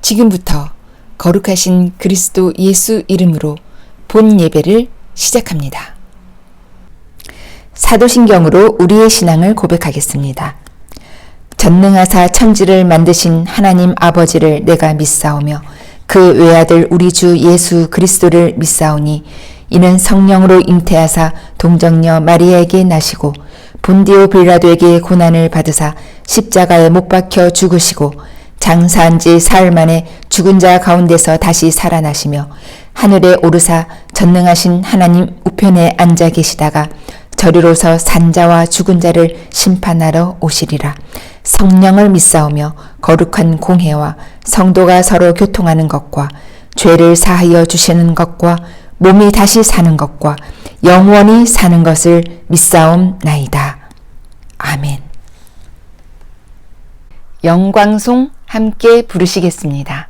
지금부터 거룩하신 그리스도 예수 이름으로 본 예배를 시작합니다. 사도신경으로 우리의 신앙을 고백하겠습니다. 전능하사 천지를 만드신 하나님 아버지를 내가 믿사오며 그 외아들 우리 주 예수 그리스도를 믿사오니 이는 성령으로 잉태하사 동정녀 마리아에게 나시고 본디오 빌라도에게 고난을 받으사 십자가에 못 박혀 죽으시고 장사한 지 사흘 만에 죽은 자 가운데서 다시 살아나시며 하늘에 오르사 전능하신 하나님 우편에 앉아 계시다가 저리로서 산자와 죽은 자를 심판하러 오시리라. 성령을 믿사오며 거룩한 공회와 성도가 서로 교통하는 것과 죄를 사하여 주시는 것과 몸이 다시 사는 것과 영원히 사는 것을 믿사옵나이다. 아멘. 영광송 함께 부르시겠습니다.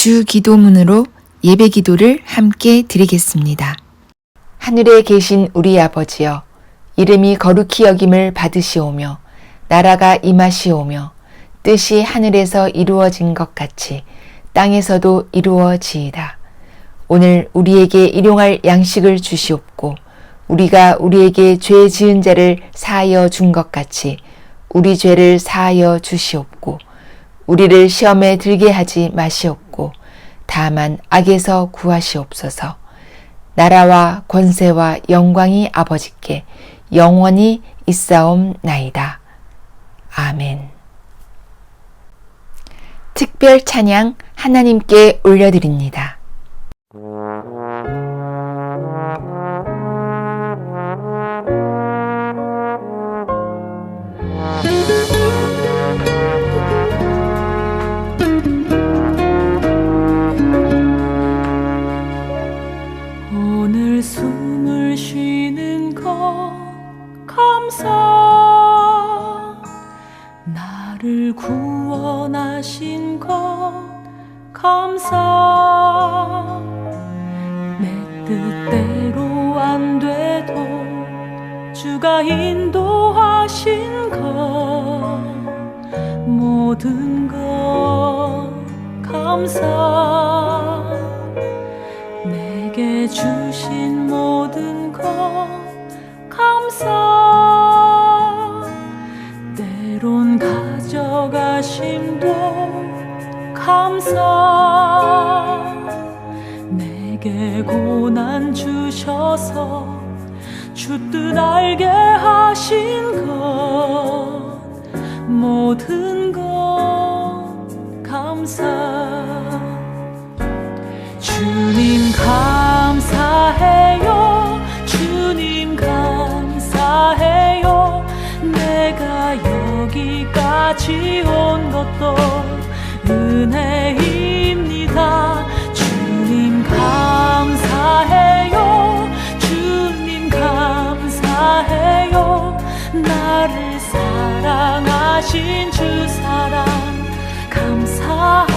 주 기도문으로 예배 기도를 함께 드리겠습니다. 하늘에 계신 우리 아버지여, 이름이 거룩히 여김을 받으시오며 나라가 임하시오며 뜻이 하늘에서 이루어진 것 같이 땅에서도 이루어지이다. 오늘 우리에게 일용할 양식을 주시옵고 우리가 우리에게 죄 지은 자를 사하여 준 것 같이 우리 죄를 사하여 주시옵고 우리를 시험에 들게 하지 마시옵고 다만 악에서 구하시옵소서. 나라와 권세와 영광이 아버지께 영원히 있사옵나이다. 아멘. 특별 찬양 하나님께 올려드립니다. 오늘 숨을 쉬는 것 감사, 나를 구원하신 것 감사, 내 뜻대로 안 돼도 주가 인도하신 것 모든 것 감사, 내게 주신 모든 것 감사, 때론 가져가심도 감사, 내게 고난 주셔서 주 뜻 알게 하신 것 모든 것 감사. 주님 감사해요, 주님 감사해요, 내가 여기까지 온 것도 은혜입니다. 주님 감사해요, 주님 감사해요, 나를 사랑하신 주 사랑 감사합니다.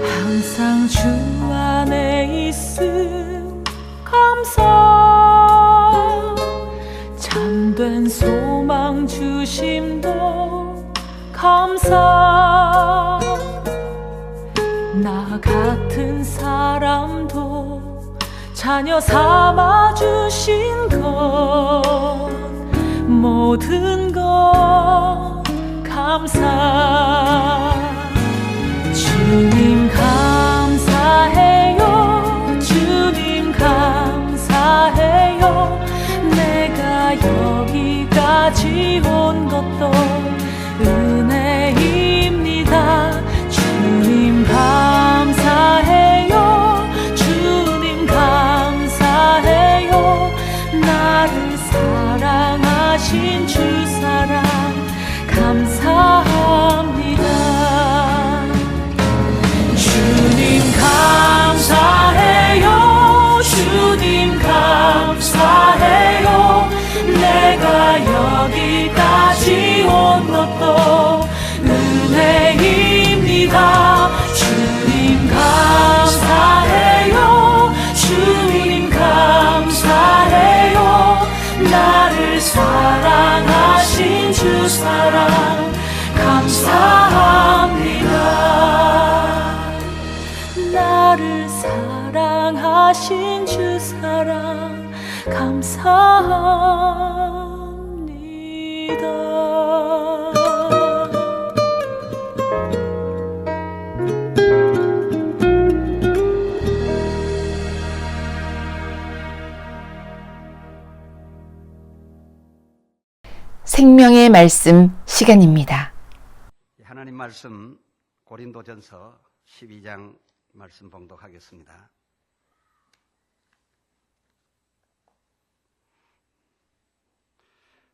항상 주 안에 있음 감사, 참된 소망 주심도 감사, 나 같은 사람도 자녀 삼아 주신 것 모든 것 감사. 주님 감사해요, 주님 감사해요, 내가 여기까지 온 것도 은혜입니다. 주님 감사해요, 주님 감사해요, 나를 사랑하신 주 사랑 감사합니다. 주님 감사해요, 주님 감사해요, 내가 여기까지 온 것도 은혜입니다. 주님 감사해요, 주님 감사해요, 나를 사랑하신 주 사랑 감사합니다. 나를 사랑하신 주 사랑 감사합니다. 생명의 말씀 시간입니다. 하나님 말씀 고린도전서 12장 말씀 봉독하겠습니다.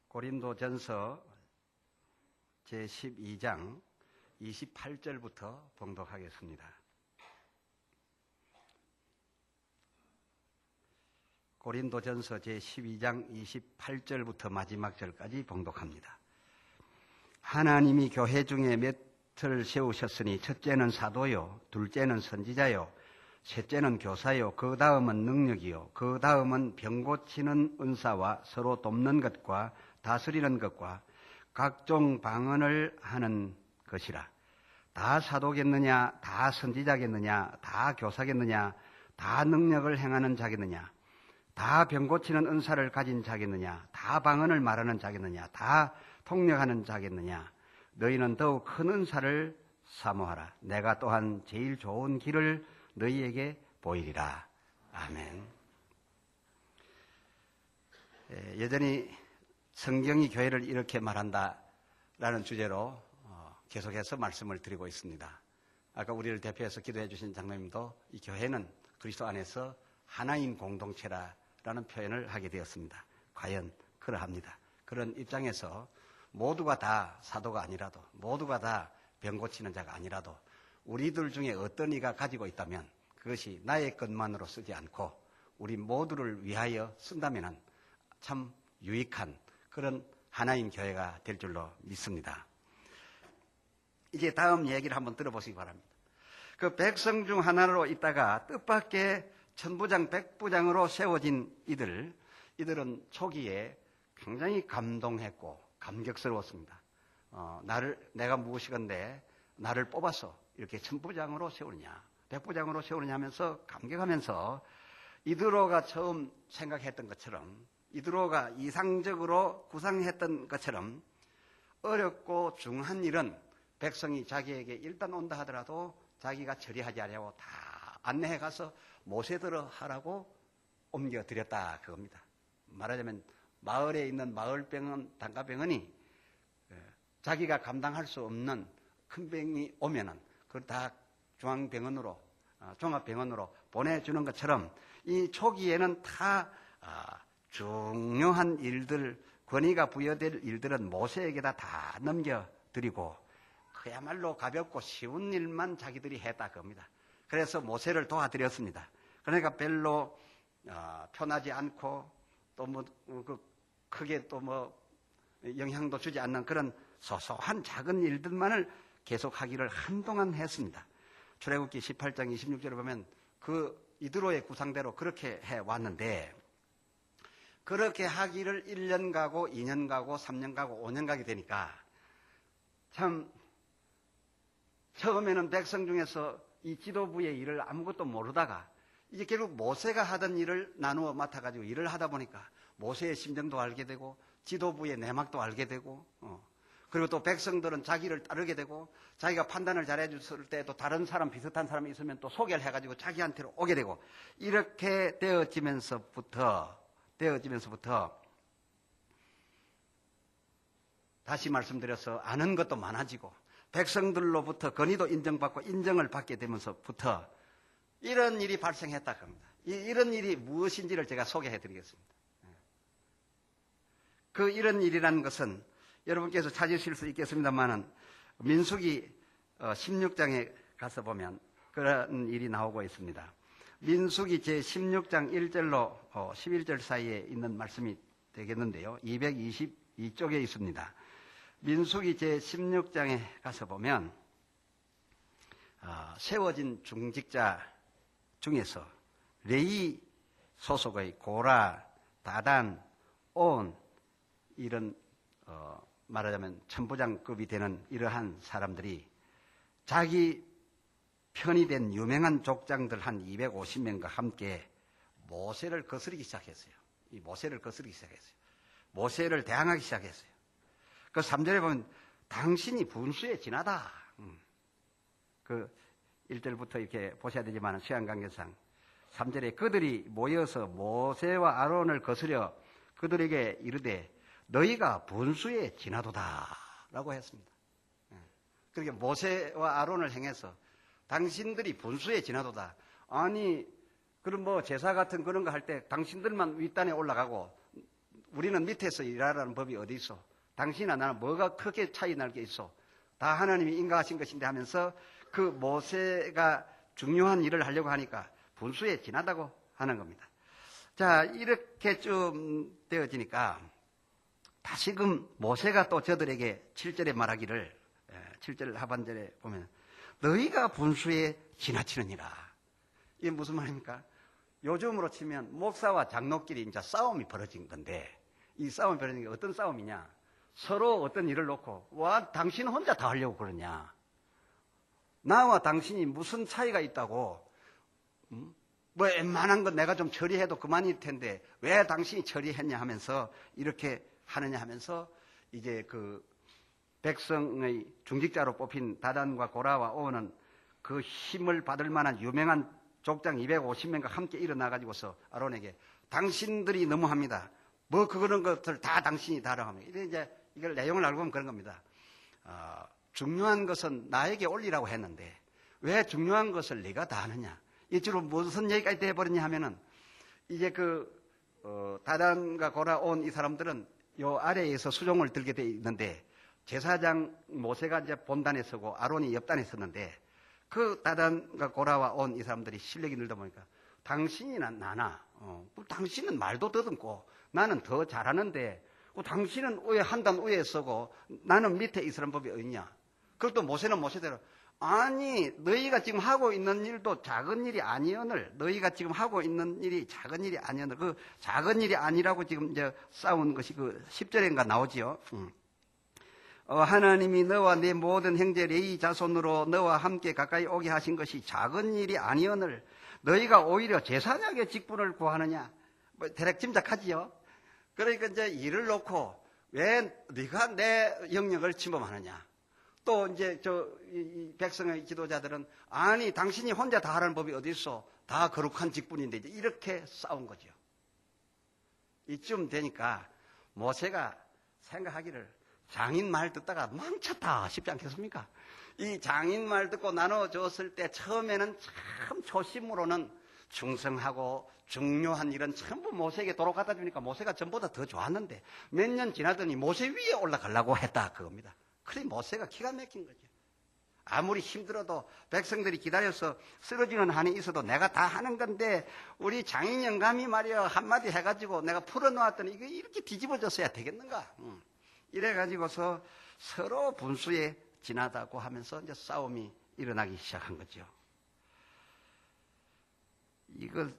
고린도전서 제12장 28절부터 봉독하겠습니다. 고린도전서 제12장 28절부터 마지막 절까지 봉독합니다. 하나님이 교회 중에 몇을 세우셨으니 첫째는 사도요, 둘째는 선지자요, 셋째는 교사요, 그 다음은 능력이요, 그 다음은 병 고치는 은사와 서로 돕는 것과 다스리는 것과 각종 방언을 하는 것이라. 다 사도겠느냐, 다 선지자겠느냐, 다 교사겠느냐, 다 능력을 행하는 자겠느냐, 다 병 고치는 은사를 가진 자겠느냐, 다 방언을 말하는 자겠느냐, 다 통역하는 자겠느냐. 너희는 더욱 큰 은사를 사모하라. 내가 또한 제일 좋은 길을 너희에게 보이리라. 아멘. 여전히 성경이 교회를 이렇게 말한다라는 주제로 계속해서 말씀을 드리고 있습니다. 아까 우리를 대표해서 기도해 주신 장로님도 이 교회는 그리스도 안에서 하나인 공동체라는 표현을 하게 되었습니다. 과연 그러합니다. 그런 입장에서 모두가 다 사도가 아니라도, 모두가 다 병 고치는 자가 아니라도 우리들 중에 어떤 이가 가지고 있다면 그것이 나의 것만으로 쓰지 않고 우리 모두를 위하여 쓴다면 참 유익한 그런 하나인 교회가 될 줄로 믿습니다. 이제 다음 얘기를 한번 들어보시기 바랍니다. 그 백성 중 하나로 있다가 뜻밖의 천부장 백부장으로 세워진 이들은 초기에 굉장히 감동했고 감격스러웠습니다. 내가 무엇이건데 나를 뽑아서 이렇게 천부장으로 세우느냐, 백부장으로 세우느냐 하면서 감격하면서 이드로가 처음 생각했던 것처럼, 이드로가 이상적으로 구상했던 것처럼 어렵고 중한 일은 백성이 자기에게 일단 온다 하더라도 자기가 처리하지 않으려고 다 안내해 가서 모세들어 하라고 옮겨드렸다 그겁니다. 말하자면 마을에 있는 마을병원, 단가병원이 자기가 감당할 수 없는 큰 병이 오면은 그걸 다 중앙병원으로, 종합병원으로 보내주는 것처럼 이 초기에는 다 중요한 일들, 권위가 부여될 일들은 모세에게다 다 넘겨드리고 그야말로 가볍고 쉬운 일만 자기들이 했다 그겁니다. 그래서 모세를 도와드렸습니다. 그러니까 별로 편하지 않고 또 크게 또 영향도 주지 않는 그런 소소한 작은 일들만을 계속하기를 한동안 했습니다. 출애굽기 18장 26절을 보면 그 이드로의 구상대로 그렇게 해왔는데 그렇게 하기를 1년 가고 2년 가고 3년 가고 5년 가게 되니까 참 처음에는 백성 중에서 이 지도부의 일을 아무것도 모르다가 이제 결국 모세가 하던 일을 나누어 맡아가지고 일을 하다 보니까 모세의 심정도 알게 되고 지도부의 내막도 알게 되고 그리고 또 백성들은 자기를 따르게 되고 자기가 판단을 잘해줬을 때 또 다른 사람 비슷한 사람이 있으면 또 소개를 해가지고 자기한테로 오게 되고 이렇게 되어지면서부터 다시 말씀드려서 아는 것도 많아지고 백성들로부터 권위도 인정받고 인정을 받게 되면서부터 이런 일이 발생했다 합니다. 이런 일이 무엇인지를 제가 소개해 드리겠습니다. 그 이런 일이라는 것은 여러분께서 찾으실 수 있겠습니다만은 민수기 16장에 가서 보면 그런 일이 나오고 있습니다. 민수기 제 16장 1절로 11절 사이에 있는 말씀이 되겠는데요. 222쪽에 있습니다. 민수기 제 16장에 가서 보면 세워진 중직자 중에서 레위 소속의 고라, 다단, 온 이런 말하자면 천부장급이 되는 이러한 사람들이 자기 편이 된 유명한 족장들 한 250명과 함께 모세를 거스르기 시작했어요. 이 모세를 거스르기 시작했어요. 모세를 대항하기 시작했어요. 그 3절에 보면 당신이 분수에 지나다. 그 1절부터 이렇게 보셔야 되지만 시간 관계상 3절에 그들이 모여서 모세와 아론을 거스려 그들에게 이르되 너희가 분수에 지나도다 라고 했습니다. 그렇게 모세와 아론을 행해서 당신들이 분수에 지나도다. 아니 그럼 제사 같은 그런 거 할 때 당신들만 윗단에 올라가고 우리는 밑에서 일하라는 법이 어디 있어? 당신이나 나는 뭐가 크게 차이 날 게 있어? 다 하나님이 인가하신 것인데 하면서 그 모세가 중요한 일을 하려고 하니까 분수에 지나다고 하는 겁니다. 자, 이렇게 좀 되어지니까 다시금 모세가 또 저들에게 7절에 말하기를, 7절 하반절에 보면 너희가 분수에 지나치느니라. 이게 무슨 말입니까? 요즘으로 치면 목사와 장로끼리 이제 싸움이 벌어진 건데, 이 싸움이 벌어진 게 어떤 싸움이냐? 서로 어떤 일을 놓고, 와, 당신 혼자 다 하려고 그러냐? 나와 당신이 무슨 차이가 있다고? 뭐 웬만한 건 내가 좀 처리해도 그만일 텐데 왜 당신이 처리했냐 하면서 이렇게 하느냐 하면서 이제 그 백성의 중직자로 뽑힌 다단과 고라와 오는 그 힘을 받을 만한 유명한 족장 250명과 함께 일어나가지고서 아론에게 당신들이 너무합니다. 뭐 그런 것들 다 당신이 다뤄합니다. 이제 이걸 내용을 알고 보면 그런 겁니다. 중요한 것은 나에게 올리라고 했는데 왜 중요한 것을 네가 다 하느냐? 이 주로 무슨 얘기까지 돼버렸냐 하면은 이제 다단과 고라 온 이 사람들은 요 아래에서 수종을 들게 돼 있는데 제사장 모세가 이제 본단에 서고 아론이 옆단에 섰는데 그 다단과 고라와 온 이 사람들이 실력이 늘다 보니까 당신이나 나나 당신은 말도 더듬고 나는 더 잘하는데 당신은 왜 한 단 위에 서고 나는 밑에 있으란 법이 어딨냐? 그것도 모세는 모세대로 아니 너희가 지금 하고 있는 일도 작은 일이 아니언을 너희가 지금 하고 있는 일이 작은 일이 아니언을 그 작은 일이 아니라고 지금 이제 싸운 것이 그 10절인가 나오지요. 하나님이 너와 네 모든 형제 레위 자손으로 너와 함께 가까이 오게 하신 것이 작은 일이 아니언을 너희가 오히려 제사장의 직분을 구하느냐? 뭐 대략 짐작하지요. 그러니까 이제 일을 놓고 왜 네가 내 영역을 침범하느냐? 또 이제 이 백성의 지도자들은 아니 당신이 혼자 다 하라는 법이 어디 있어? 다 거룩한 직분인데 이제 이렇게 싸운 거죠. 이쯤 되니까 모세가 생각하기를 장인 말 듣다가 망쳤다 싶지 않겠습니까? 이 장인 말 듣고 나눠줬을 때 처음에는 참 초심으로는 충성하고 중요한 일은 전부 모세에게 도로 갖다 주니까 모세가 전보다 더 좋았는데 몇 년 지나더니 모세 위에 올라가려고 했다 그겁니다. 그래 모세가 기가 막힌 거죠. 아무리 힘들어도 백성들이 기다려서 쓰러지는 한이 있어도 내가 다 하는 건데 우리 장인 영감이 말이야 한마디 해가지고 내가 풀어놓았더니 이게 이렇게 뒤집어졌어야 되겠는가? 이래가지고서 서로 분수에 지나다고 하면서 이제 싸움이 일어나기 시작한 거죠.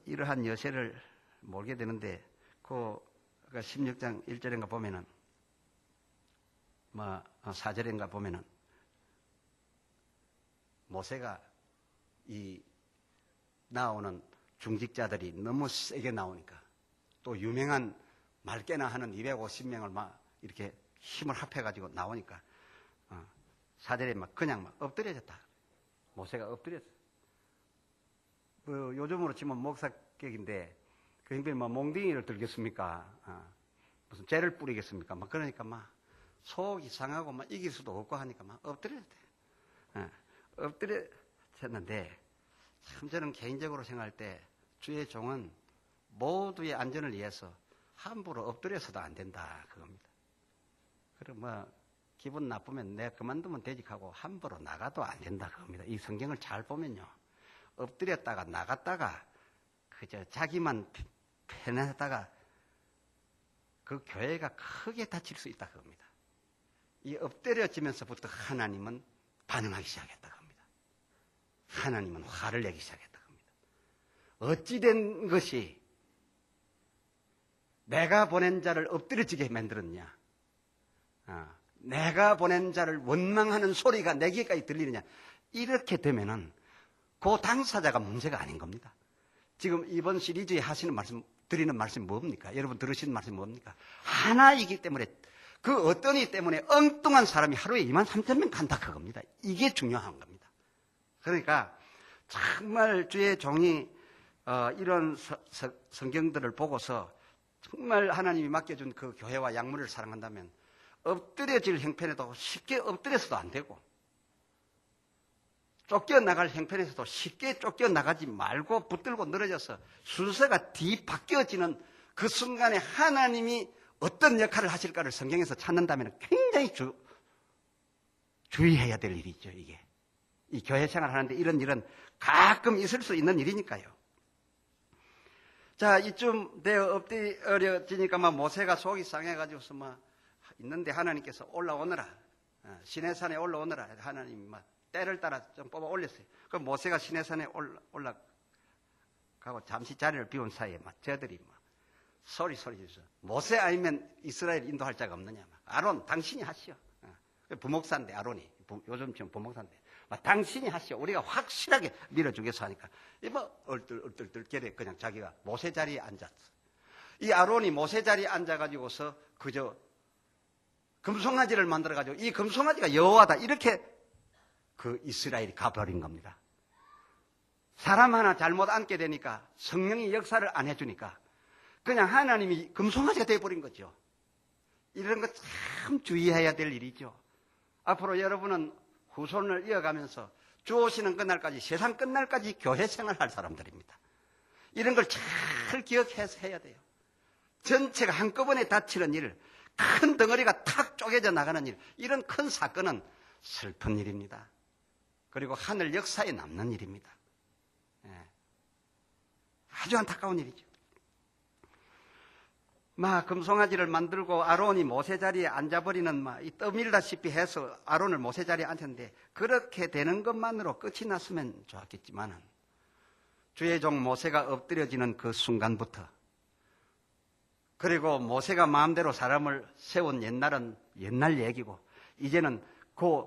이러한 여세를 몰게 되는데 그 16장 1절인가 보면은 4절인가 보면은 모세가 이 나오는 중직자들이 너무 세게 나오니까 또 유명한 말깨나 하는 250명을 막 이렇게 힘을 합해가지고 나오니까 4절에 그냥 엎드려졌다. 모세가 엎드렸어. 요즘으로 치면 목사격인데 그 형편이 몽둥이를 들겠습니까? 무슨 죄를 뿌리겠습니까? 그러니까 속이 상하고 이길 수도 없고 하니까 엎드려졌대. 엎드려졌는데 참 저는 개인적으로 생각할 때 주의 종은 모두의 안전을 위해서 함부로 엎드려서도 안 된다 그겁니다. 그럼 기분 나쁘면 내가 그만두면 되직하고 함부로 나가도 안 된다 그겁니다. 이 성경을 잘 보면요. 엎드렸다가 나갔다가 그저 자기만 편하다가 그 교회가 크게 다칠 수 있다 그겁니다. 이 엎드려지면서부터 하나님은 반응하기 시작했다 겁니다. 하나님은 화를 내기 시작했다 겁니다. 어찌된 것이 내가 보낸 자를 엎드려지게 만들었냐? 내가 보낸 자를 원망하는 소리가 내 귀에까지 들리느냐? 이렇게 되면은 그 당사자가 문제가 아닌 겁니다. 지금 이번 시리즈에 드리는 말씀이 뭡니까? 여러분 들으신 말씀이 뭡니까? 하나이기 때문에 그 어떤 이 때문에 엉뚱한 사람이 하루에 23,000명 간다 그겁니다. 이게 중요한 겁니다. 그러니까 정말 주의 종이 이런 성경들을 보고서 정말 하나님이 맡겨준 그 교회와 약물을 사랑한다면 엎드려질 형편에도 쉽게 엎드려서도 안 되고 쫓겨나갈 형편에서도 쉽게 쫓겨나가지 말고 붙들고 늘어져서 순서가 뒤바뀌어지는 그 순간에 하나님이 어떤 역할을 하실까를 성경에서 찾는다면 굉장히 주의해야 될 일이죠, 이게. 이 교회 생활 하는데 이런 일은 가끔 있을 수 있는 일이니까요. 자, 이쯤 되어 엎드려지니까 막 모세가 속이 상해가지고서 막 있는데 하나님께서 올라오너라. 시내산에 올라오너라. 하나님이 막 때를 따라 좀 뽑아 올렸어요. 그럼 모세가 시내산에 올라가고 잠시 자리를 비운 사이에 막 저들이 막 소리 지르죠. 모세 아니면 이스라엘 인도할 자가 없느냐. 아론, 당신이 하시오. 부목사인데, 아론이. 요즘처럼 부목사인데. 당신이 하시오. 우리가 확실하게 밀어주겠어 하니까. 얼떨결에 그냥 자기가 모세 자리에 앉았어. 이 아론이 모세 자리에 앉아가지고서 그저 금송아지를 만들어가지고 이 금송아지가 여호와다. 이렇게 그 이스라엘이 가버린 겁니다. 사람 하나 잘못 앉게 되니까 성령이 역사를 안 해주니까 그냥 하나님이 금송아지가 되어버린 거죠. 이런 거 참 주의해야 될 일이죠. 앞으로 여러분은 후손을 이어가면서 주 오시는 그날까지, 세상 끝날까지 교회 생활할 사람들입니다. 이런 걸 잘 기억해서 해야 돼요. 전체가 한꺼번에 다치는 일, 큰 덩어리가 탁 쪼개져 나가는 일, 이런 큰 사건은 슬픈 일입니다. 그리고 하늘 역사에 남는 일입니다. 아주 안타까운 일이죠. 금송아지를 만들고 아론이 모세 자리에 앉아버리는 떠밀다시피 해서 아론을 모세 자리에 앉혔는데 그렇게 되는 것만으로 끝이 났으면 좋았겠지만은 주의 종 모세가 엎드려지는 그 순간부터 그리고 모세가 마음대로 사람을 세운 옛날은 옛날 얘기고 이제는 그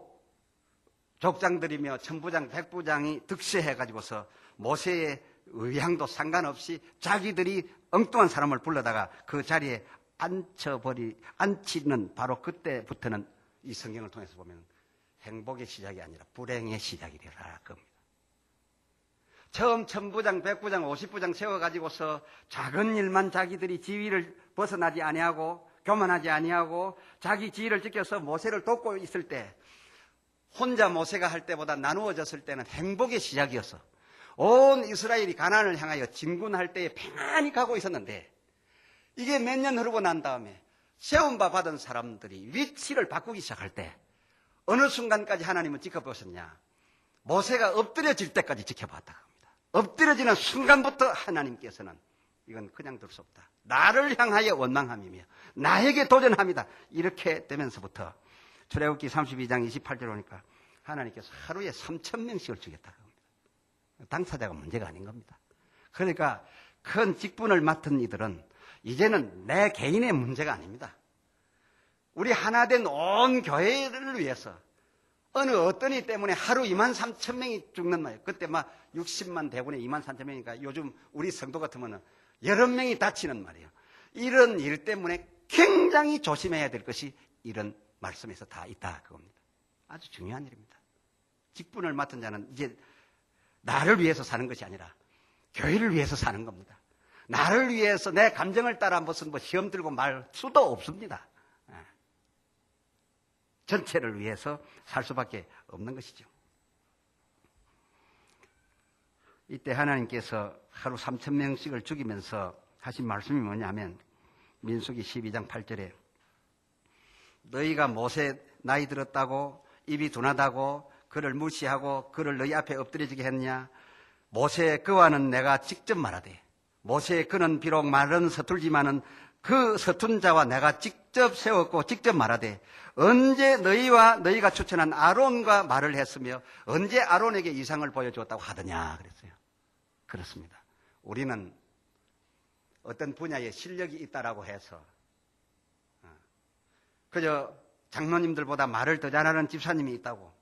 족장들이며 천부장, 백부장이 득세해가지고서 모세의 의향도 상관없이 자기들이 엉뚱한 사람을 불러다가 그 자리에 앉히는 바로 그때부터는 이 성경을 통해서 보면 행복의 시작이 아니라 불행의 시작이 되라 겁니다. 처음 천부장, 백부장, 50부장 세워가지고서 작은 일만 자기들이 지위를 벗어나지 아니하고 교만하지 아니하고 자기 지위를 지켜서 모세를 돕고 있을 때 혼자 모세가 할 때보다 나누어졌을 때는 행복의 시작이었어. 온 이스라엘이 가나안을 향하여 진군할 때에 평안히 가고 있었는데 이게 몇 년 흐르고 난 다음에 세움바 받은 사람들이 위치를 바꾸기 시작할 때 어느 순간까지 하나님은 지켜보셨냐? 모세가 엎드려질 때까지 지켜봤다고 합니다. 엎드려지는 순간부터 하나님께서는 이건 그냥 둘 수 없다. 나를 향하여 원망함이며 나에게 도전합니다. 이렇게 되면서부터 출애굽기 32장 28절 오니까 하나님께서 하루에 3,000명씩을 주겠다고 합니다. 당사자가 문제가 아닌 겁니다. 그러니까 큰 직분을 맡은 이들은 이제는 내 개인의 문제가 아닙니다. 우리 하나된 온 교회를 위해서 어떤 이 때문에 하루 23,000명이 죽는 말이에요. 그때 60만 대군에 23,000명이니까 요즘 우리 성도 같으면 여러 명이 다치는 말이에요. 이런 일 때문에 굉장히 조심해야 될 것이 이런 말씀에서 다 있다 그겁니다. 아주 중요한 일입니다. 직분을 맡은 자는 이제 나를 위해서 사는 것이 아니라 교회를 위해서 사는 겁니다. 나를 위해서 내 감정을 따라 무슨 시험 들고 말 수도 없습니다. 전체를 위해서 살 수밖에 없는 것이죠. 이때 하나님께서 하루 3,000명씩을 죽이면서 하신 말씀이 뭐냐면 민수기 12장 8절에 너희가 모세 나이 들었다고 입이 둔하다고 그를 무시하고 그를 너희 앞에 엎드려지게 했냐? 모세 그와는 내가 직접 말하되 모세 그는 비록 말은 서툴지만은 그 서툰 자와 내가 직접 세웠고 직접 말하되 언제 너희와 너희가 추천한 아론과 말을 했으며 언제 아론에게 이상을 보여주었다고 하더냐 그랬어요. 그렇습니다. 우리는 어떤 분야에 실력이 있다라고 해서 그저 장로님들보다 말을 더 잘하는 집사님이 있다고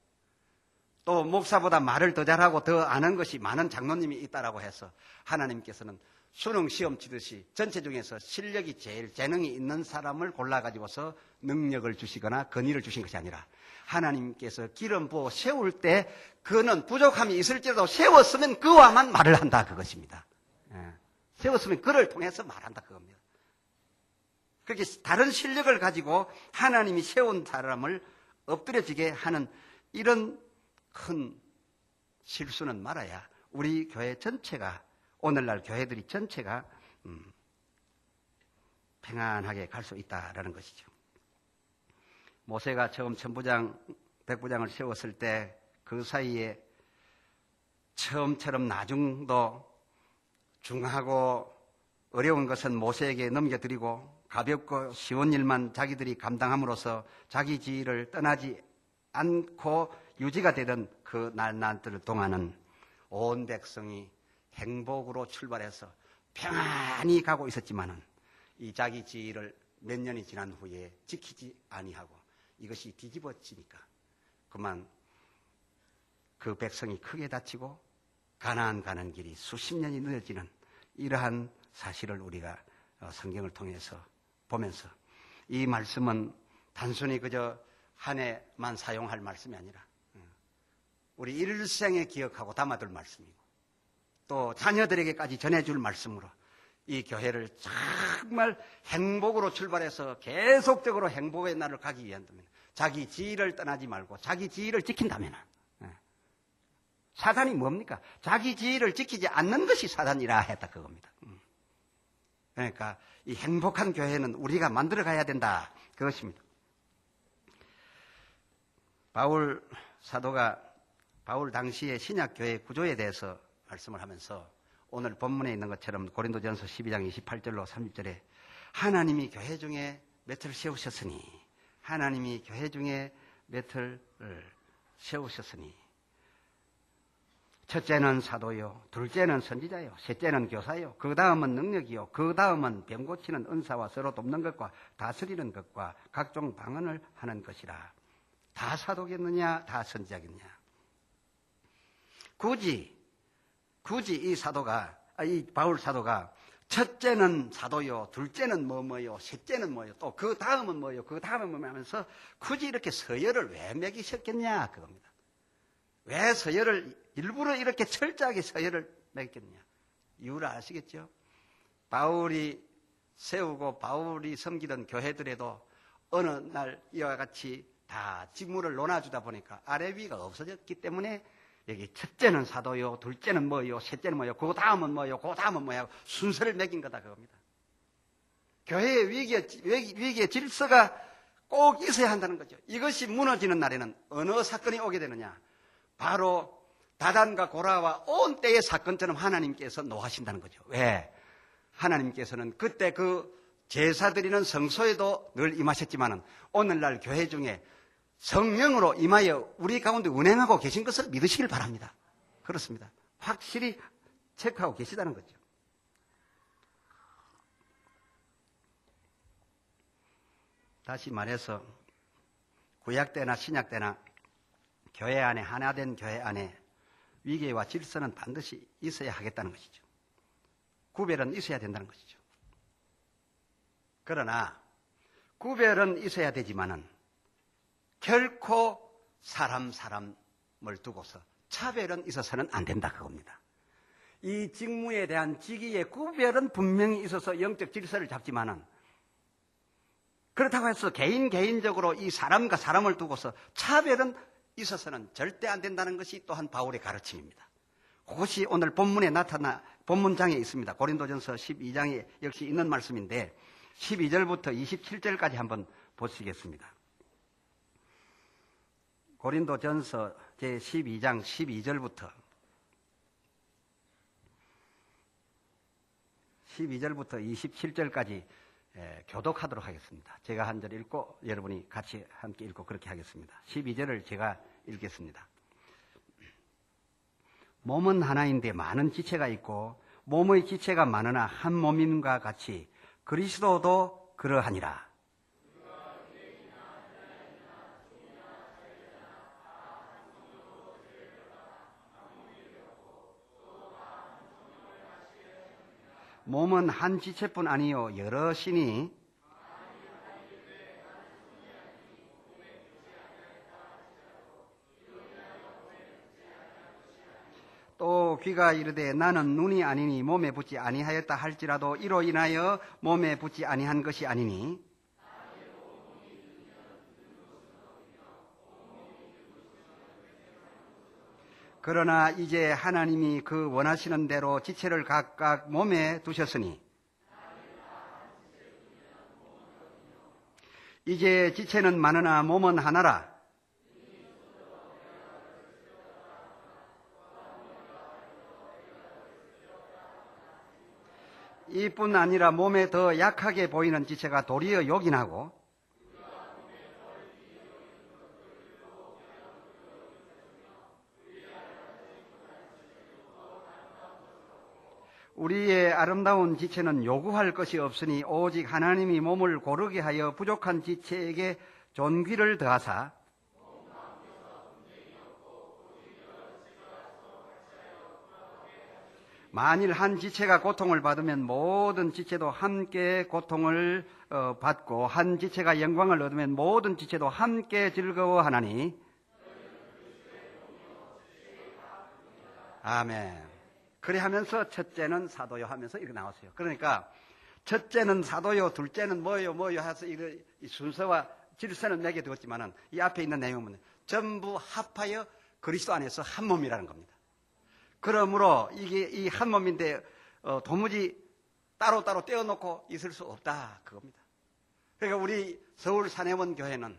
또 목사보다 말을 더 잘하고 더 아는 것이 많은 장로님이 있다라고 해서 하나님께서는 수능 시험 치듯이 전체 중에서 실력이 제일 재능이 있는 사람을 골라가지고서 능력을 주시거나 권위를 주신 것이 아니라 하나님께서 기름 부어 세울 때 그는 부족함이 있을지라도 세웠으면 그와만 말을 한다 그것입니다. 세웠으면 그를 통해서 말한다 그겁니다. 그렇게 다른 실력을 가지고 하나님이 세운 사람을 엎드려지게 하는 이런 큰 실수는 말아야 우리 교회 전체가 오늘날 교회들이 전체가 평안하게 갈 수 있다라는 것이죠. 모세가 처음 천부장, 백부장을 세웠을 때 그 사이에 처음처럼 나중도 중하고 어려운 것은 모세에게 넘겨드리고 가볍고 쉬운 일만 자기들이 감당함으로써 자기 지위를 떠나지 않고 유지가 되던 그 날들 동안은 온 백성이 행복으로 출발해서 평안히 가고 있었지만은 이 자기 지위를 몇 년이 지난 후에 지키지 아니하고 이것이 뒤집어지니까 그만 그 백성이 크게 다치고 가나안 가는 길이 수십 년이 늦어지는 이러한 사실을 우리가 성경을 통해서 보면서 이 말씀은 단순히 그저 한 해만 사용할 말씀이 아니라 우리 일생에 기억하고 담아둘 말씀이고 또 자녀들에게까지 전해줄 말씀으로 이 교회를 정말 행복으로 출발해서 계속적으로 행복의 날을 가기 위한다면 자기 지위를 떠나지 말고 자기 지위를 지킨다면 사단이 뭡니까? 자기 지위를 지키지 않는 것이 사단이라 했다 그겁니다. 그러니까 이 행복한 교회는 우리가 만들어 가야 된다 그것입니다. 바울 사도가 바울 당시의 신약교회 구조에 대해서 말씀을 하면서 오늘 본문에 있는 것처럼 고린도전서 12장 28절로 30절에 하나님이 교회 중에 몇을 세우셨으니 하나님이 교회 중에 몇을 세우셨으니 첫째는 사도요, 둘째는 선지자요, 셋째는 교사요, 그 다음은 능력이요, 그 다음은 병 고치는 은사와 서로 돕는 것과 다스리는 것과 각종 방언을 하는 것이라. 다 사도겠느냐, 다 선지자겠느냐. 굳이 이 바울 사도가 첫째는 사도요, 둘째는 뭐요, 셋째는 뭐요, 또 그 다음은 뭐요, 그 다음은 뭐요 하면서 굳이 이렇게 서열을 왜 매기셨겠냐 그겁니다. 왜 일부러 이렇게 철저하게 서열을 매겼냐. 이유를 아시겠죠? 바울이 세우고 바울이 섬기던 교회들에도 어느 날 이와 같이 다 직무를 논아주다 보니까 아래 위가 없어졌기 때문에 여기 첫째는 사도요, 둘째는 뭐요, 셋째는 뭐요, 그 다음은 뭐요, 그 다음은 뭐야 순서를 매긴 거다 그겁니다. 교회의 위기의 질서가 꼭 있어야 한다는 거죠. 이것이 무너지는 날에는 어느 사건이 오게 되느냐. 바로 다단과 고라와 온 때의 사건처럼 하나님께서 노하신다는 거죠. 왜? 하나님께서는 그때 그 제사 드리는 성소에도 늘 임하셨지만은 오늘날 교회 중에 성령으로 임하여 우리 가운데 운행하고 계신 것을 믿으시길 바랍니다. 그렇습니다. 확실히 체크하고 계시다는 거죠. 다시 말해서 구약 때나 신약 때나 교회 안에 하나된 교회 안에 위계와 질서는 반드시 있어야 하겠다는 것이죠. 구별은 있어야 된다는 것이죠. 그러나 구별은 있어야 되지만은 결코 사람을 두고서 차별은 있어서는 안 된다 그겁니다. 이 직무에 대한 직위의 구별은 분명히 있어서 영적 질서를 잡지만은 그렇다고 해서 개인적으로 이 사람과 사람을 두고서 차별은 있어서는 절대 안 된다는 것이 또한 바울의 가르침입니다. 그것이 오늘 본문장에 있습니다. 고린도전서 12장에 역시 있는 말씀인데 12절부터 27절까지 한번 보시겠습니다. 고린도전서 제12장 12절부터 27절까지 교독하도록 하겠습니다. 제가 한 절 읽고 여러분이 같이 함께 읽고 그렇게 하겠습니다. 12절을 제가 읽겠습니다. 몸은 하나인데 많은 지체가 있고 몸의 지체가 많으나 한 몸인과 같이 그리스도도 그러하니라. 몸은 한 지체뿐 아니요 여럿이니 또 귀가 이르되 나는 눈이 아니니 몸에 붙지 아니하였다 할지라도 이로 인하여 몸에 붙지 아니한 것이 아니니 그러나 이제 하나님이 그 원하시는 대로 지체를 각각 몸에 두셨으니 이제 지체는 많으나 몸은 하나라. 이뿐 아니라 몸에 더 약하게 보이는 지체가 도리어 요긴하고 우리의 아름다운 지체는 요구할 것이 없으니 오직 하나님이 몸을 고르게 하여 부족한 지체에게 존귀를 더하사 만일 한 지체가 고통을 받으면 모든 지체도 함께 고통을 받고 한 지체가 영광을 얻으면 모든 지체도 함께 즐거워하나니 아멘. 그래 하면서 첫째는 사도요 하면서 이렇게 나왔어요. 그러니까 첫째는 사도요, 둘째는 뭐요 해서 이 순서와 질서는 내게 두었지만은 이 앞에 있는 내용은 전부 합하여 그리스도 안에서 한 몸이라는 겁니다. 그러므로 이게 이 한 몸인데 도무지 따로따로 떼어놓고 있을 수 없다 그겁니다. 그러니까 우리 서울 산해원 교회는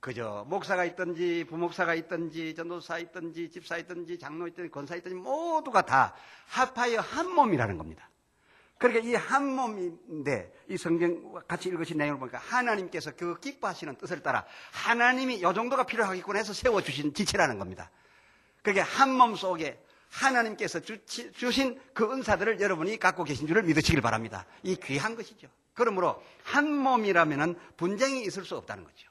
그저 목사가 있든지 부목사가 있든지 전도사 있든지 집사 있든지 장로 있든지 권사 있든지 모두가 다 합하여 한 몸이라는 겁니다. 그러니까 이 한 몸인데 이 성경 같이 읽으신 내용을 보니까 하나님께서 그 기뻐하시는 뜻을 따라 하나님이 이 정도가 필요하겠구나 해서 세워주신 지체라는 겁니다. 그러니까 한 몸 속에 하나님께서 주신 그 은사들을 여러분이 갖고 계신 줄을 믿으시길 바랍니다. 이 귀한 것이죠. 그러므로 한 몸이라면 분쟁이 있을 수 없다는 거죠.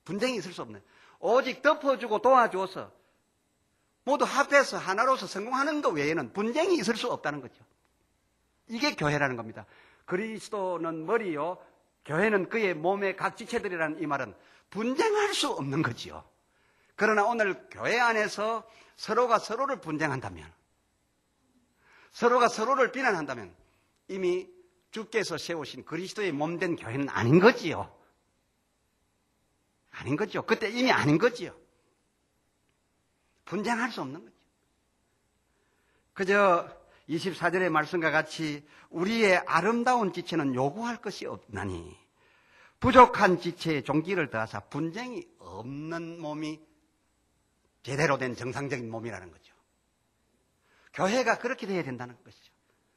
분쟁이 있을 수 없는. 오직 덮어주고 도와줘서 모두 합해서 하나로서 성공하는 것 외에는 분쟁이 있을 수 없다는 거죠. 이게 교회라는 겁니다. 그리스도는 머리요, 교회는 그의 몸의 각 지체들이라는 이 말은 분쟁할 수 없는 거지요. 그러나 오늘 교회 안에서 서로가 서로를 분쟁한다면, 서로가 서로를 비난한다면 이미 주께서 세우신 그리스도의 몸된 교회는 아닌 거지요. 아닌 거죠. 그때 이미 아닌 거지요. 분쟁할 수 없는 거죠. 그저 24절의 말씀과 같이 우리의 아름다운 지체는 요구할 것이 없나니 부족한 지체의 종기를 더하사 분쟁이 없는 몸이 제대로 된 정상적인 몸이라는 거죠. 교회가 그렇게 돼야 된다는 것이죠.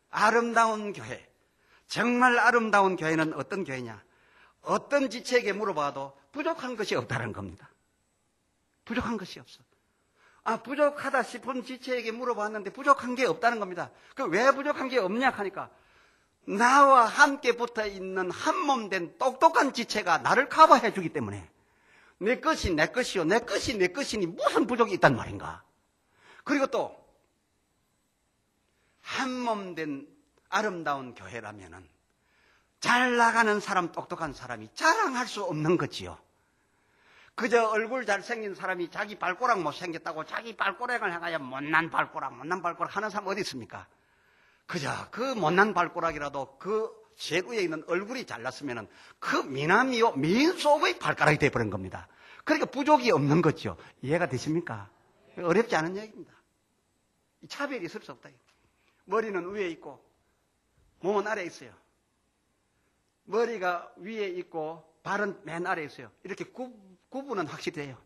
아름다운 교회, 정말 아름다운 교회는 어떤 교회냐? 어떤 지체에게 물어봐도 부족한 것이 없다는 겁니다. 부족한 것이 없어. 부족하다 싶은 지체에게 물어봤는데 부족한 게 없다는 겁니다. 그 왜 부족한 게 없냐 하니까 나와 함께 붙어 있는 한 몸 된 똑똑한 지체가 나를 커버해 주기 때문에 내 것이 내 것이요, 내 것이 내 것이니 무슨 부족이 있단 말인가. 그리고 또 한 몸 된 아름다운 교회라면은 잘 나가는 사람, 똑똑한 사람이 자랑할 수 없는 거지요. 그저 얼굴 잘생긴 사람이 자기 발꼬락 못생겼다고 자기 발꼬락을 향하여 못난 발꼬락 하는 사람 어디 있습니까? 그저 그 못난 발꼬락이라도 그 제일 위에 있는 얼굴이 잘났으면은 그 미남이요, 미인 속의 발가락이 되어버린 겁니다. 그러니까 부족이 없는 거죠. 이해가 되십니까? 어렵지 않은 얘기입니다. 이 차별이 있을 수 없다. 머리는 위에 있고 몸은 아래에 있어요. 머리가 위에 있고 발은 맨 아래에 있어요. 이렇게 구분은 확실히 돼요.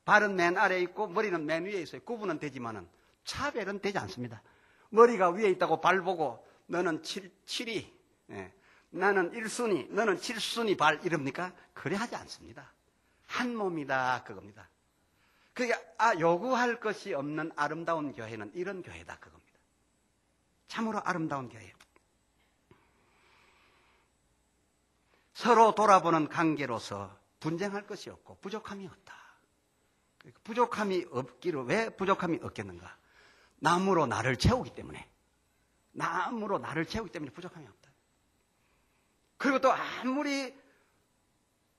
발은 맨 아래에 있고 머리는 맨 위에 있어요. 구분은 되지만은 차별은 되지 않습니다. 머리가 위에 있다고 발 보고 너는 7위, 나는 1순위, 너는 7순위 발 이럽니까? 그래 하지 않습니다. 한 몸이다 그겁니다. 그러니까 요구할 것이 없는 아름다운 교회는 이런 교회다 그겁니다. 참으로 아름다운 교회. 서로 돌아보는 관계로서 분쟁할 것이 없고 부족함이 없다. 부족함이 없기를 왜 부족함이 없겠는가? 나무로 나를 채우기 때문에. 나무로 나를 채우기 때문에 부족함이 없다. 그리고 또 아무리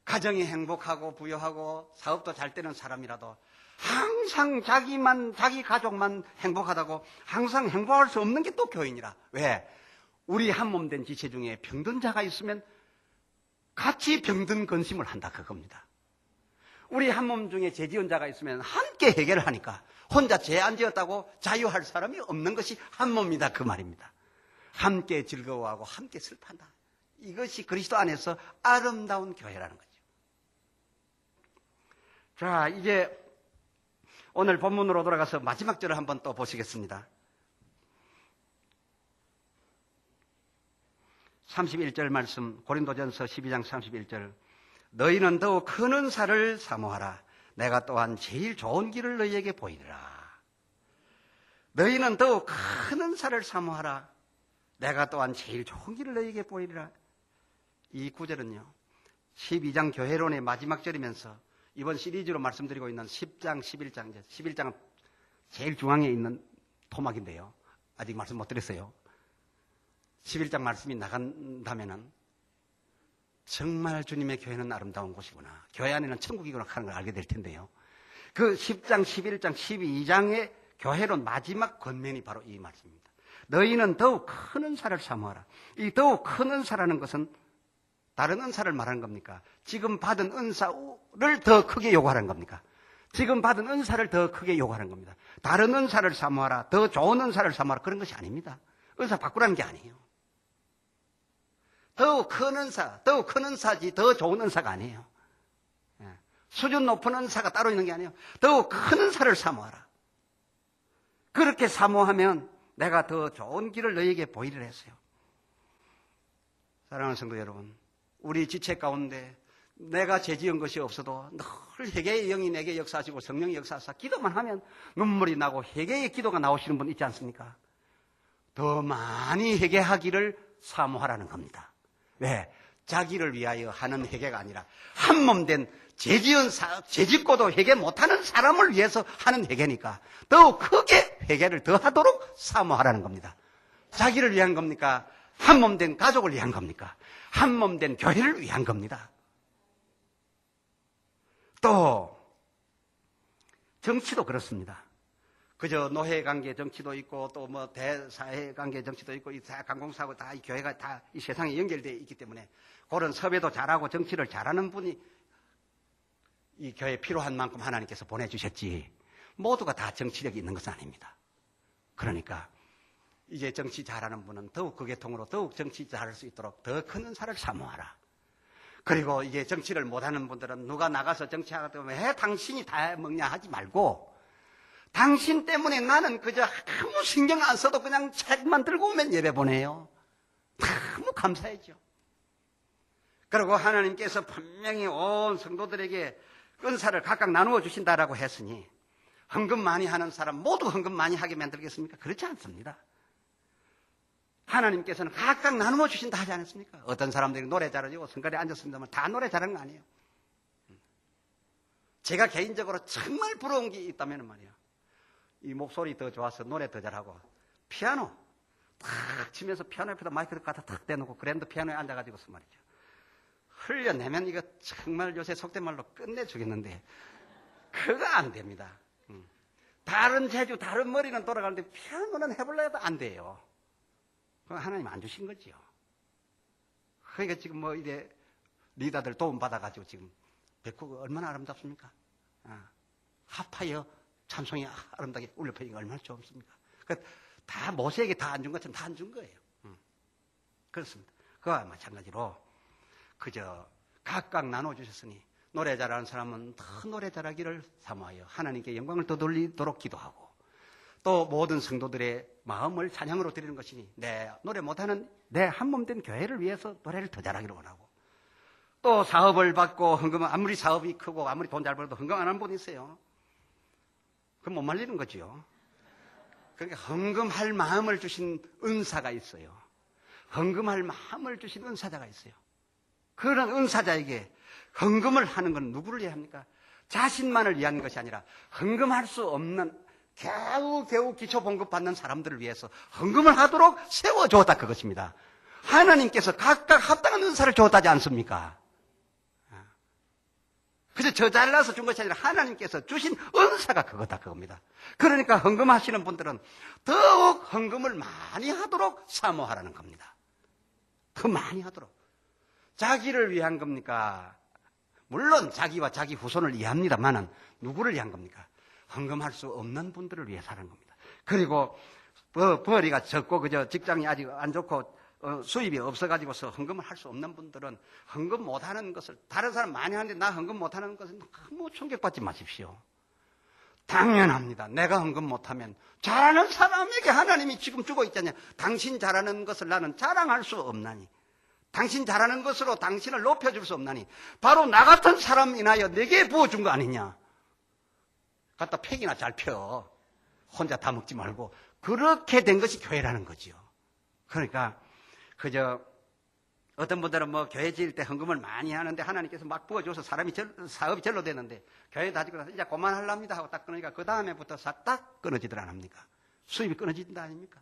가정이 행복하고 부유하고 사업도 잘 되는 사람이라도 항상 자기 가족만 행복하다고 항상 행복할 수 없는 게 또 교인이라. 왜? 우리 한 몸 된 지체 중에 병든 자가 있으면 같이 병든 근심을 한다 그겁니다. 우리 한 몸 중에 죄 지은 자가 있으면 함께 해결을 하니까 혼자 죄 안 지었다고 자유할 사람이 없는 것이 한 몸이다 그 말입니다. 함께 즐거워하고 함께 슬퍼한다. 이것이 그리스도 안에서 아름다운 교회라는 거죠. 자, 이제 오늘 본문으로 돌아가서 마지막 절을 한번 또 보시겠습니다. 31절 말씀, 고린도전서 12장 31절. 너희는 더욱 큰 은사를 사모하라. 내가 또한 제일 좋은 길을 너희에게 보이리라. 너희는 더욱 큰 은사를 사모하라. 내가 또한 제일 좋은 길을 너희에게 보이리라. 이 구절은요, 12장 교회론의 마지막 절이면서 이번 시리즈로 말씀드리고 있는 10장, 11장, 11장은 제일 중앙에 있는 토막인데요. 아직 말씀 못 드렸어요. 11장 말씀이 나간다면은 정말 주님의 교회는 아름다운 곳이구나. 교회 안에는 천국이구나 하는 걸 알게 될 텐데요. 그 10장, 11장, 12장의 교회론 마지막 권면이 바로 이 말씀입니다. 너희는 더욱 큰 은사를 사모하라. 이 더욱 큰 은사라는 것은 다른 은사를 말하는 겁니까? 지금 받은 은사를 더 크게 요구하는 겁니까? 지금 받은 은사를 더 크게 요구하는 겁니다. 다른 은사를 사모하라, 더 좋은 은사를 사모하라, 그런 것이 아닙니다. 은사 바꾸라는 게 아니에요. 더욱 큰 은사, 더욱 큰 은사지 더 좋은 은사가 아니에요. 수준 높은 은사가 따로 있는 게 아니에요. 더욱 큰 은사를 사모하라. 그렇게 사모하면 내가 더 좋은 길을 너희에게 보이리라 했어요. 사랑하는 성도 여러분, 우리 지체 가운데 내가 죄지은 것이 없어도 늘 회개의 영이 내게 역사하시고 성령이 역사하사 기도만 하면 눈물이 나고 회개의 기도가 나오시는 분 있지 않습니까? 더 많이 회개하기를 사모하라는 겁니다. 왜? 자기를 위하여 하는 회개가 아니라 한 몸 된 죄짓고도 회개 못하는 사람을 위해서 하는 회개니까 더욱 크게 회개를 더 하도록 사모하라는 겁니다. 자기를 위한 겁니까? 한 몸 된 가족을 위한 겁니까? 한 몸 된 교회를 위한 겁니다. 또 정치도 그렇습니다. 그저 노예관계 정치도 있고 또 뭐 대사회관계 정치도 있고 이 관공사하고 다 이 교회가 다 이 세상에 연결되어 있기 때문에 그런 섭외도 잘하고 정치를 잘하는 분이 이 교회에 필요한 만큼 하나님께서 보내주셨지 모두가 다 정치력이 있는 것은 아닙니다. 그러니까 이제 정치 잘하는 분은 더욱 그 계통으로 더욱 정치 잘할 수 있도록 더 큰 은사를 사모하라. 그리고 이제 정치를 못하는 분들은 누가 나가서 정치하다 보면 왜 당신이 다 먹냐 하지 말고 당신 때문에 나는 그저 아무 신경 안 써도 그냥 책만 들고 오면 예배 보내요. 너무 감사해죠. 그리고 하나님께서 분명히 온 성도들에게 은사를 각각 나누어 주신다라고 했으니 헌금 많이 하는 사람 모두 헌금 많이 하게 만들겠습니까? 그렇지 않습니다. 하나님께서는 각각 나누어 주신다 하지 않았습니까? 어떤 사람들이 노래 잘하고 성가대에 앉았습니다만 다 노래 잘하는 거 아니에요. 제가 개인적으로 정말 부러운 게 있다면 말이에요. 이 목소리 더 좋아서 노래 더 잘하고 피아노 탁 치면서 피아노 옆에다 마이크를 갖다 탁 대놓고 그랜드 피아노에 앉아가지고서 말이죠. 흘려내면 이거 정말 요새 속된 말로 끝내주겠는데 그거 안 됩니다. 다른 재주, 다른 머리는 돌아가는데 피아노는 해보려 해도 안 돼요. 그건 하나님 안 주신 거지요. 그러니까 지금 뭐 이제 리더들 도움 받아가지고 지금 백호가 얼마나 아름답습니까? 합하여 찬송이 아름답게 울려 퍼지기가 얼마나 좋습니까? 다 모세에게 다 안 준 것처럼 다 안 준 거예요. 그렇습니다. 그와 마찬가지로 그저 각각 나눠주셨으니 노래 잘하는 사람은 더 노래 잘하기를 사모하여 하나님께 영광을 더 돌리도록 기도하고 또 모든 성도들의 마음을 찬양으로 드리는 것이니 내 노래 못하는 내 한 몸 된 교회를 위해서 노래를 더 잘하기를 원하고 또 사업을 받고 헌금은 아무리 사업이 크고 아무리 돈 잘 벌어도 헌금 안 하는 분이 있어요. 그럼 못 말리는 거죠. 그러니까 헌금할 마음을 주신 은사가 있어요. 헌금할 마음을 주신 은사자가 있어요. 그런 은사자에게 헌금을 하는 건 누구를 위해 합니까? 자신만을 위한 것이 아니라 헌금할 수 없는 겨우 기초 봉급 받는 사람들을 위해서 헌금을 하도록 세워주었다 그것입니다. 하나님께서 각각 합당한 은사를 주었다지 않습니까? 그래서 저 잘나서 준 것이 아니라 하나님께서 주신 은사가 그거다 그겁니다. 그러니까 헌금하시는 분들은 더욱 헌금을 많이 하도록 사모하라는 겁니다. 더 많이 하도록. 자기를 위한 겁니까? 물론 자기와 자기 후손을 이해합니다만은 누구를 위한 겁니까? 헌금할 수 없는 분들을 위해서 하는 겁니다. 그리고 벌이가 적고 그저 직장이 아직 안 좋고 수입이 없어가지고서 헌금을 할 수 없는 분들은 헌금 못하는 것을 다른 사람 많이 하는데 나 헌금 못하는 것은 너무 충격받지 마십시오. 당연합니다. 내가 헌금 못하면 잘하는 사람에게 하나님이 지금 주고 있잖아요. 당신 잘하는 것을 나는 자랑할 수 없나니 당신 잘하는 것으로 당신을 높여줄 수 없나니 바로 나 같은 사람 인하여 내게 부어준 거 아니냐. 갖다 팩이나 잘 펴. 혼자 다 먹지 말고. 그렇게 된 것이 교회라는 거지요. 그러니까 그저 어떤 분들은 뭐 교회 지을 때 헌금을 많이 하는데 하나님께서 막 부어줘서 사업이 절로 되는데 교회 다지고 나서 이제 그만하랍니다 하고 딱 끊으니까 그 다음에부터 싹 끊어지들 안 합니까? 수입이 끊어진다 아닙니까?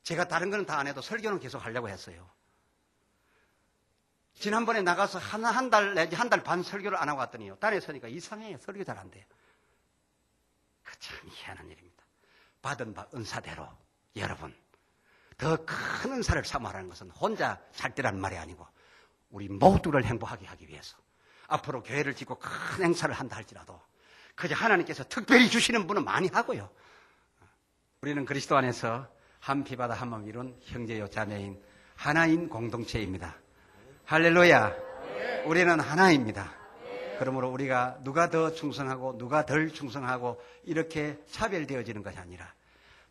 제가 다른 거는 다 안 해도 설교는 계속 하려고 했어요. 지난번에 나가서 한 달 내지 한 달 반 설교를 안 하고 왔더니요. 단에 서니까 이상해요. 설교 잘 안 돼요. 그 참 희한한 일입니다. 받은 바 은사대로 여러분 더 큰 은사를 사모하라는 것은 혼자 살 때라는 말이 아니고 우리 모두를 행복하게 하기 위해서 앞으로 교회를 짓고 큰 행사를 한다 할지라도 그저 하나님께서 특별히 주시는 분은 많이 하고요. 우리는 그리스도 안에서 한 피바다 한 몸 이룬 형제요 자매인 하나인 공동체입니다. 할렐루야. 우리는 하나입니다. 그러므로 우리가 누가 더 충성하고 누가 덜 충성하고 이렇게 차별되어지는 것이 아니라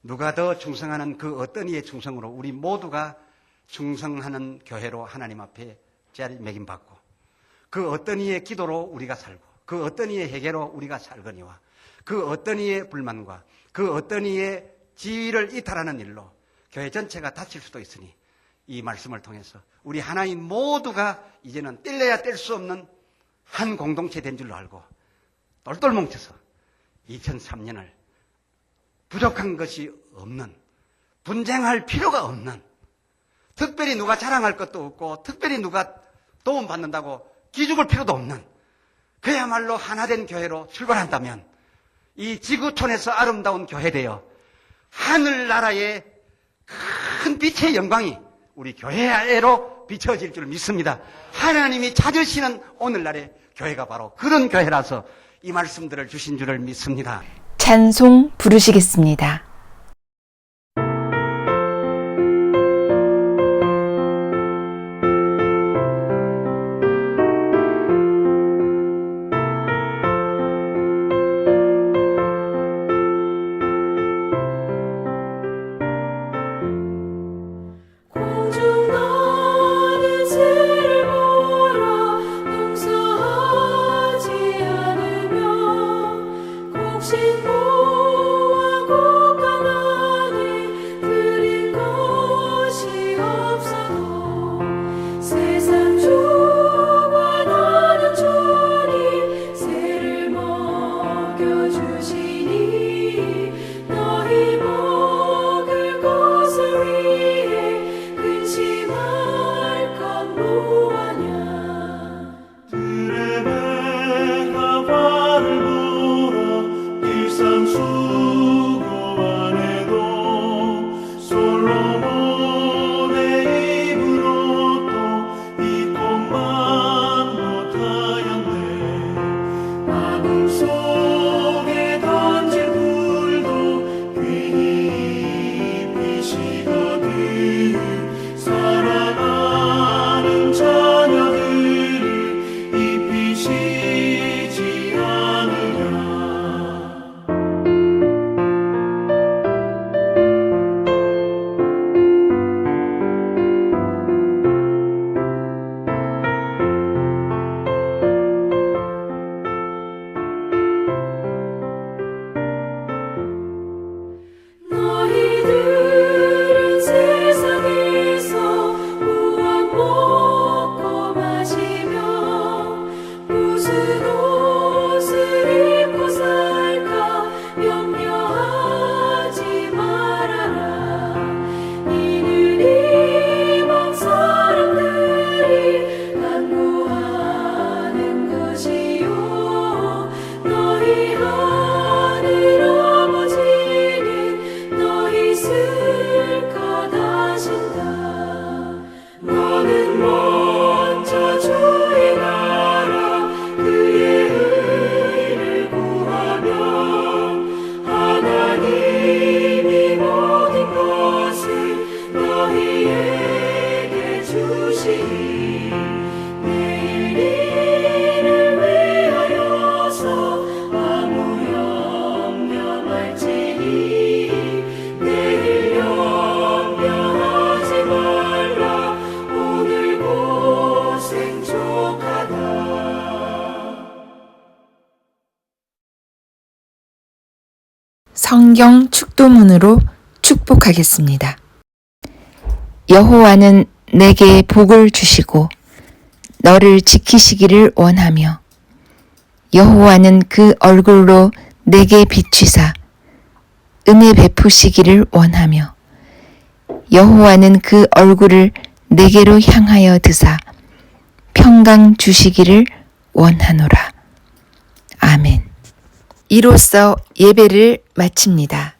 누가 더 충성하는 그 어떤 이의 충성으로 우리 모두가 충성하는 교회로 하나님 앞에 자리매김받고 그 어떤 이의 기도로 우리가 살고 그 어떤 이의 회개로 우리가 살거니와 그 어떤 이의 불만과 그 어떤 이의 지위를 이탈하는 일로 교회 전체가 다칠 수도 있으니 이 말씀을 통해서 우리 하나인 모두가 이제는 뗄래야 뗄 수 없는 한 공동체 된 줄로 알고 똘똘 뭉쳐서 2003년을 부족한 것이 없는, 분쟁할 필요가 없는, 특별히 누가 자랑할 것도 없고 특별히 누가 도움받는다고 기죽을 필요도 없는 그야말로 하나된 교회로 출발한다면 이 지구촌에서 아름다운 교회되어 하늘나라의 큰 빛의 영광이 우리 교회로 비춰질 줄 믿습니다. 하나님이 찾으시는 오늘날의 교회가 바로 그런 교회라서 이 말씀들을 주신 줄을 믿습니다. 찬송 부르시겠습니다. 공중 나는 새를 보라 용서하지 않으며 곡식보와 곡 성경 축도문으로 축복하겠습니다. 여호와는 내게 복을 주시고 너를 지키시기를 원하며 여호와는 그 얼굴로 내게 비추사 은혜 베푸시기를 원하며 여호와는 그 얼굴을 내게로 향하여 드사 평강 주시기를 원하노라. 아멘. 이로써 예배를 마칩니다.